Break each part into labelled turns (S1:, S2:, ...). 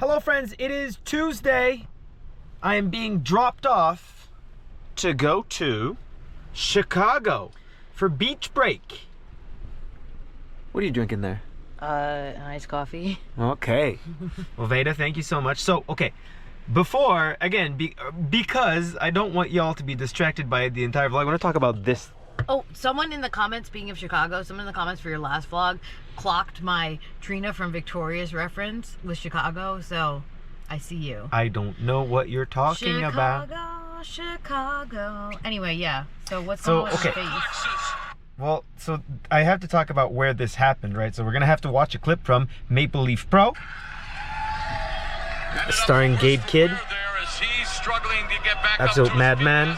S1: Hello friends, it is Tuesday. I am being dropped off to go to Chicago for beach break. What are you drinking there?
S2: Iced coffee.
S1: Okay. Well, Veda, thank you so much. So, okay, before, again, because I don't want y'all to be distracted by the entire vlog, I want to talk about this.
S2: Oh, someone in the comments, speaking of Chicago, someone in the comments for your last vlog clocked my Trina from Victoria's reference with Chicago, so I see you.
S1: I don't know what you're talking about.
S2: Chicago. Anyway, yeah. So what's going on with your face?
S1: Well, so I have to talk about where this happened, right? So we're gonna have to watch a clip from Maple Leaf Pro, starring Gabe Kidd, absolute madman.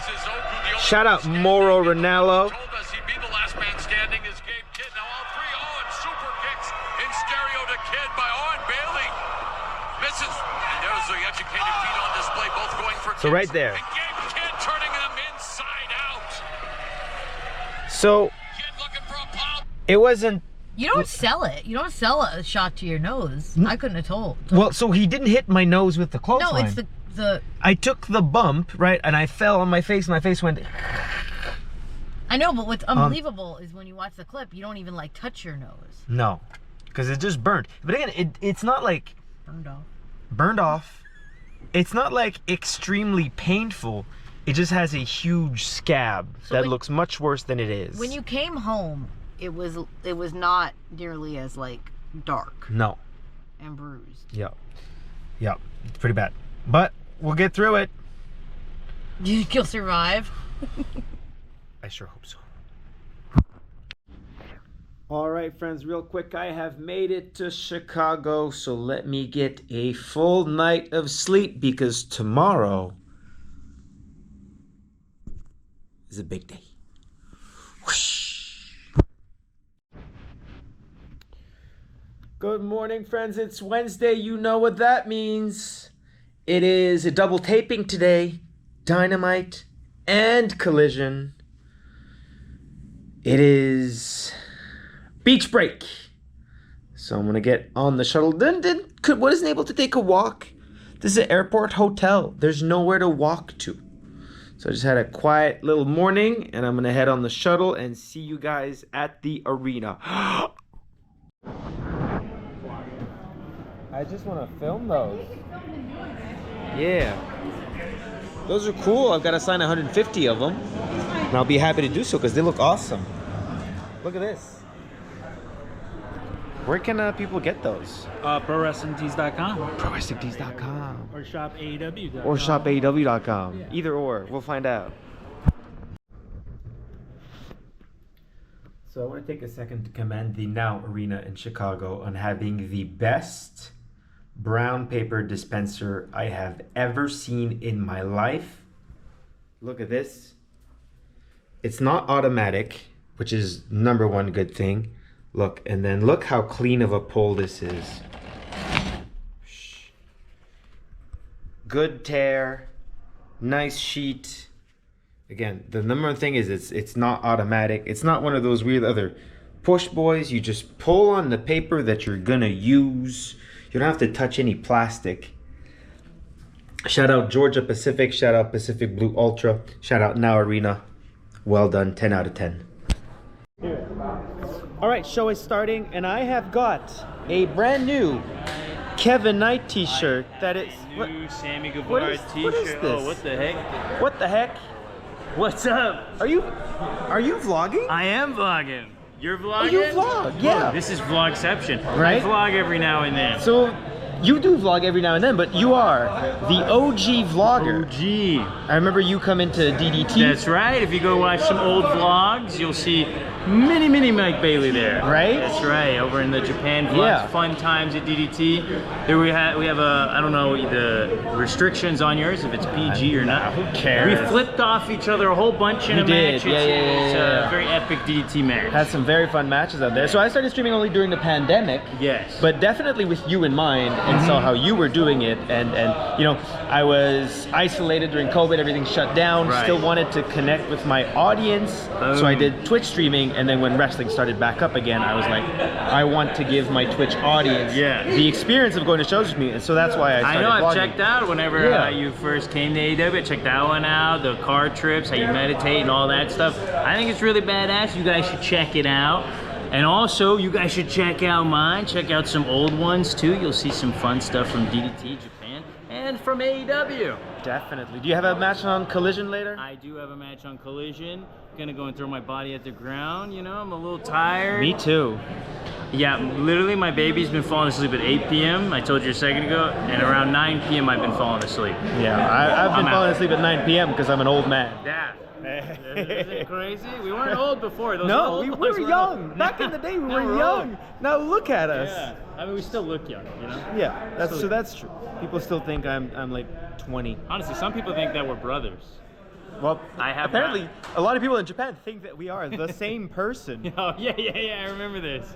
S1: Shout out Mauro Ranallo. So right there. So it wasn't.
S2: You don't sell it. You don't sell a shot to your nose. I couldn't have told.
S1: Well, so he didn't hit my nose with the clothesline.
S2: No, it's the.
S1: I took the bump, right, and I fell on my face. My face went.
S2: I know, but what's unbelievable is when you watch the clip, you don't even like touch your nose.
S1: No, because it just burnt. But again, it's not like
S2: burned off.
S1: Burned off. It's not like extremely painful. It just has a huge scab that looks much worse than it is.
S2: When you came home, it was not nearly as like dark.
S1: No.
S2: And bruised.
S1: Yep. Yep. It's pretty bad. But we'll get through it.
S2: Do you think you'll survive?
S1: I sure hope so. All right, friends, real quick, I have made it to Chicago, so let me get a full night of sleep because tomorrow is a big day. Whoosh. Good morning, friends. It's Wednesday. You know what that means. It is a double taping today. Dynamite and Collision. It is beach break. So I'm gonna get on the shuttle. Wasn't able to take a walk. This is an airport hotel. There's nowhere to walk to. So I just had a quiet little morning and I'm gonna head on the shuttle and see you guys at the arena. I just wanna film those. Yeah. Those are cool. I've got to sign 150 of them. And I'll be happy to do so because they look awesome. Look at this. Where can people get those?
S3: ProWrestlingTees.com.
S1: ProWrestlingTees.com.
S3: Or shop AEW.com.
S1: Or shop AEW.com. Yeah. Either or. We'll find out. So I want to take a second to commend the Now Arena in Chicago on having the best brown paper dispenser I have ever seen in my life. Look at this. It's not automatic, which is number one good thing. Look, and then look how clean of a pull this is. Good tear, nice sheet. Again, the number one thing is it's not automatic. It's not one of those weird other push boys. You just pull on the paper that you're gonna use. You don't have to touch any plastic. Shout out Georgia Pacific. Shout out Pacific Blue Ultra. Shout out Now Arena. Well done. 10 out of 10. All right, show is starting, and I have got a brand new Kevin Knight t-shirt that is...
S3: New Sammy Guevara t-shirt. Oh, what the heck?
S1: What the heck?
S3: What's up?
S1: Are you vlogging?
S3: I am vlogging. You're vlogging?
S1: Oh, you vlog, yeah.
S3: This is Vlogception.
S1: Right?
S3: I vlog every now and then.
S1: So, you do vlog every now and then, but you are the OG vlogger.
S3: OG.
S1: I remember you come into DDT.
S3: That's right. If you go watch some old vlogs, you'll see mini Mike Bailey there.
S1: Right?
S3: That's right. Over in the Japan vlogs,
S1: Yeah.
S3: Fun times at DDT. Here we have a, I don't know the restrictions on yours, if it's PG or not.
S1: Who cares?
S3: We flipped off each other a whole bunch in
S1: We
S3: a
S1: did.
S3: match.
S1: Yeah,
S3: It's
S1: yeah.
S3: a very epic DDT match.
S1: Had some very fun matches out there. So I started streaming only during the pandemic.
S3: Yes.
S1: But definitely with you in mind, and saw how you were doing it, and you know, I was isolated during COVID, everything shut down.
S3: Right.
S1: Still wanted to connect with my audience, so I did Twitch streaming. wrestling, and then when wrestling started back up again, I was like, I want to give my Twitch audience the experience of going to shows with me, and so that's why I started
S3: I know, I've
S1: vlogging.
S3: checked out whenever you first came to AEW, I checked that one out, the car trips, how you meditate and all that stuff. I think it's really badass. You guys should check it out. And also, you guys should check out mine. Check out some old ones too. You'll see some fun stuff from DDT Japan and from AEW.
S1: Definitely. Do you have a match on Collision later?
S3: I do have a match on Collision. Gonna go and throw my body at the ground. You know, I'm a little tired.
S1: Me too.
S3: Yeah, literally my baby's been falling asleep at 8 p.m. I told you a second ago, and around 9 p.m. I've been falling asleep.
S1: Yeah, I've been falling asleep at 9 p.m. because I'm an old man.
S3: Yeah. Isn't it crazy? We weren't old before. Those
S1: No,
S3: old
S1: we
S3: ones
S1: were
S3: were
S1: young.
S3: old.
S1: Back in the day, we
S3: Now
S1: were
S3: we're
S1: young.
S3: old.
S1: Now look at us.
S3: Yeah. I mean, we still look young, you know?
S1: Yeah, that's true. People still think I'm like 20.
S3: Honestly, some people think that we're brothers.
S1: Well,
S3: I have
S1: apparently a lot of people in Japan think that we are the same person.
S3: Oh, yeah, I remember this.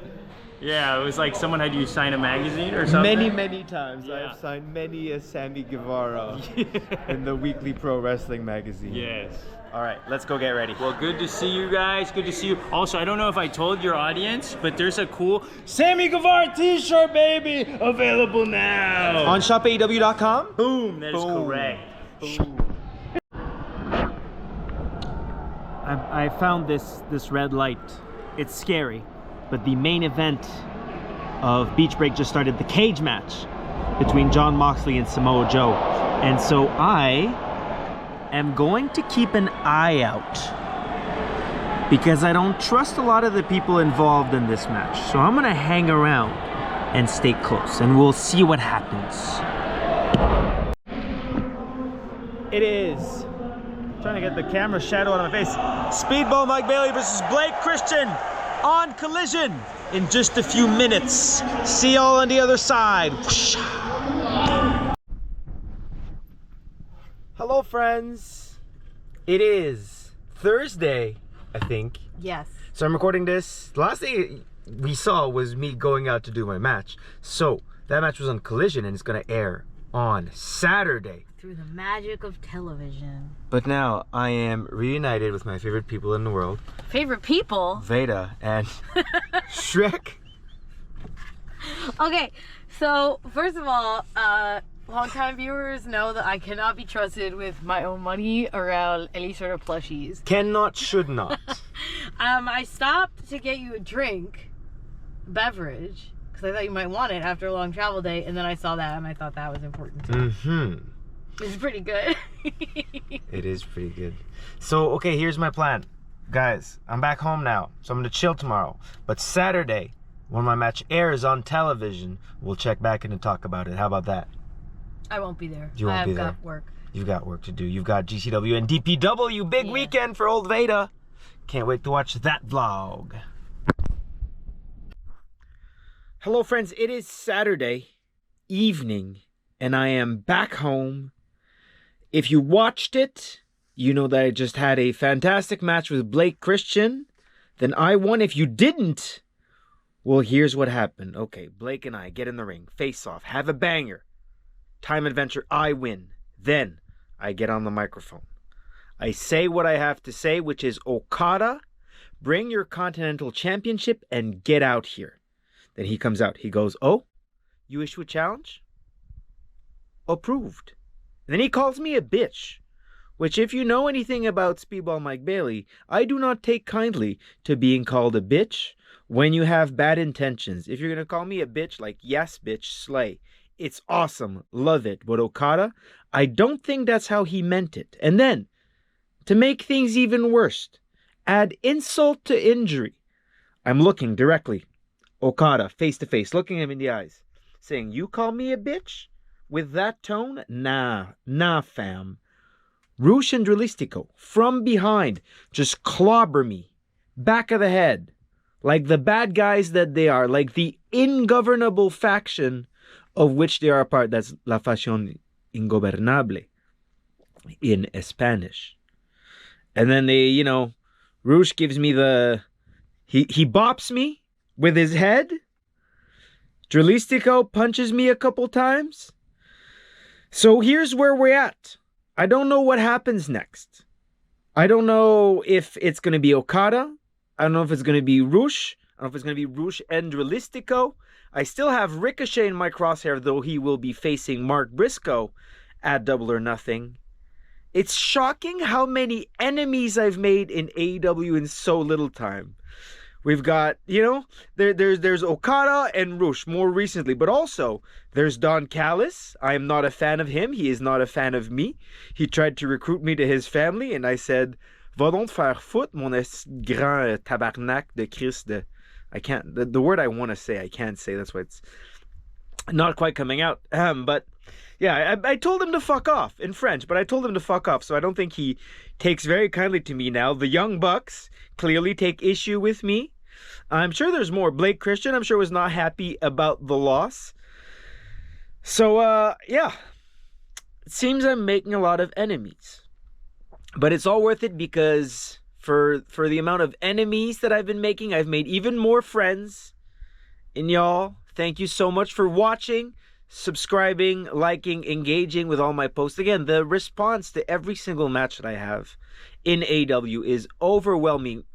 S3: Yeah, it was like someone had you sign a magazine or something.
S1: Many times.
S3: Yeah.
S1: I've signed many a Sammy Guevara in the Weekly Pro Wrestling magazine.
S3: Yes.
S1: All right, let's go get ready.
S3: Well, good to see you guys. Good to see you. Also, I don't know if I told your audience, but there's a cool Sammy Guevara t-shirt, baby, available now.
S1: On shopaew.com?
S3: Boom, that is
S1: Boom.
S3: correct.
S1: Boom. I found this red light. It's scary, but the main event of Beach Break just started, the cage match between Jon Moxley and Samoa Joe. And so I am going to keep an eye out because I don't trust a lot of the people involved in this match. So I'm gonna hang around and stay close, and we'll see what happens. It is. Trying to get the camera shadow on my face. Speedball Mike Bailey versus Blake Christian on Collision in just a few minutes. See y'all on the other side. Whoosh. Hello, friends. It is Thursday, I think.
S2: Yes.
S1: So I'm recording this. The last thing we saw was me going out to do my match. So that match was on Collision, and it's gonna air on Saturday.
S2: Through the magic of television.
S1: But now I am reunited with my favorite people in the world,
S2: Favorite people?
S1: Veda and Shrek.
S2: Okay, so first of all, long-time viewers know that I cannot be trusted with my own money around any sort of plushies.
S1: Cannot, should not.
S2: I stopped to get you a beverage, because I thought you might want it after a long travel day, and then I saw that and I thought that was important too.
S1: Mm-hmm.
S2: It's pretty good.
S1: It is pretty good. So, okay, here's my plan. Guys, I'm back home now, so I'm gonna chill tomorrow. But Saturday, when my match airs on television, we'll check back in and talk about it. How about that?
S2: I won't be there.
S1: You won't be there.
S2: I've got work.
S1: You've got work to do. You've got GCW and DPW. Big weekend for old Veda. Can't wait to watch that vlog. Hello, friends. It is Saturday evening, and I am back home. If you watched it, you know that I just had a fantastic match with Blake Christian. Then I won. If you didn't, well, here's what happened. Okay, Blake and I get in the ring, face off, have a banger. Time adventure, I win. Then I get on the microphone. I say what I have to say, which is, Okada, bring your Continental Championship and get out here. Then he comes out. He goes, oh, you issue a challenge? Approved. Then he calls me a bitch, which, if you know anything about Speedball Mike Bailey, I do not take kindly to being called a bitch when you have bad intentions. If you're going to call me a bitch, like, yes, bitch, slay. It's awesome. Love it. But Okada, I don't think that's how he meant it. And then, to make things even worse, add insult to injury. I'm looking directly, Okada, face to face, looking him in the eyes, saying, you call me a bitch? With that tone? Nah, fam. Roosh and Dralistico, from behind, just clobber me, back of the head, like the bad guys that they are, like the ingovernable faction of which they are a part. That's La Facción Ingobernable in Spanish. And then they, Roosh gives me he bops me with his head. Dralistico punches me a couple times. So here's where we're at. I don't know what happens next. I don't know if it's going to be Okada I don't know if it's going to be Rush. I don't know if it's going to be Rush and Realistico. I still have Ricochet in my crosshair, though he will be facing Mark Briscoe at Double or Nothing. It's shocking how many enemies I've made in AEW in so little time. We've got, there's Okada and Rush more recently, but also there's Don Callis. I am not a fan of him. He is not a fan of me. He tried to recruit me to his family, and I said, va donc faire foot, mon grand tabarnak de Christ de... I can't, the word I want to say, I can't say. That's why it's not quite coming out. But yeah, I told him to fuck off in French, but I told him to fuck off. So I don't think he takes very kindly to me now. The Young Bucks clearly take issue with me. I'm sure there's more. Blake Christian, I'm sure, was not happy about the loss. So, yeah. It seems I'm making a lot of enemies. But it's all worth it because for the amount of enemies that I've been making, I've made even more friends. And y'all, thank you so much for watching, subscribing, liking, engaging with all my posts. Again, the response to every single match that I have in AEW is overwhelmingly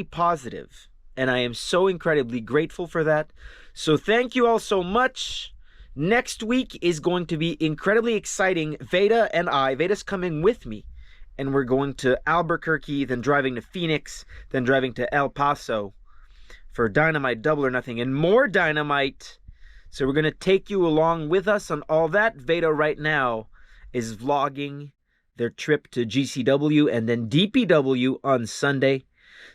S1: positive. And I am so incredibly grateful for that. So thank you all so much. Next week is going to be incredibly exciting. Veda's coming with me. And we're going to Albuquerque, then driving to Phoenix, then driving to El Paso for Dynamite Double or Nothing and more Dynamite. So we're going to take you along with us on all that. Veda right now is vlogging their trip to GCW and then DPW on Sunday.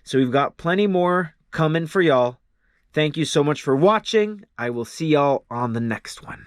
S1: So we've got plenty more coming for y'all. Thank you so much for watching. I will see y'all on the next one.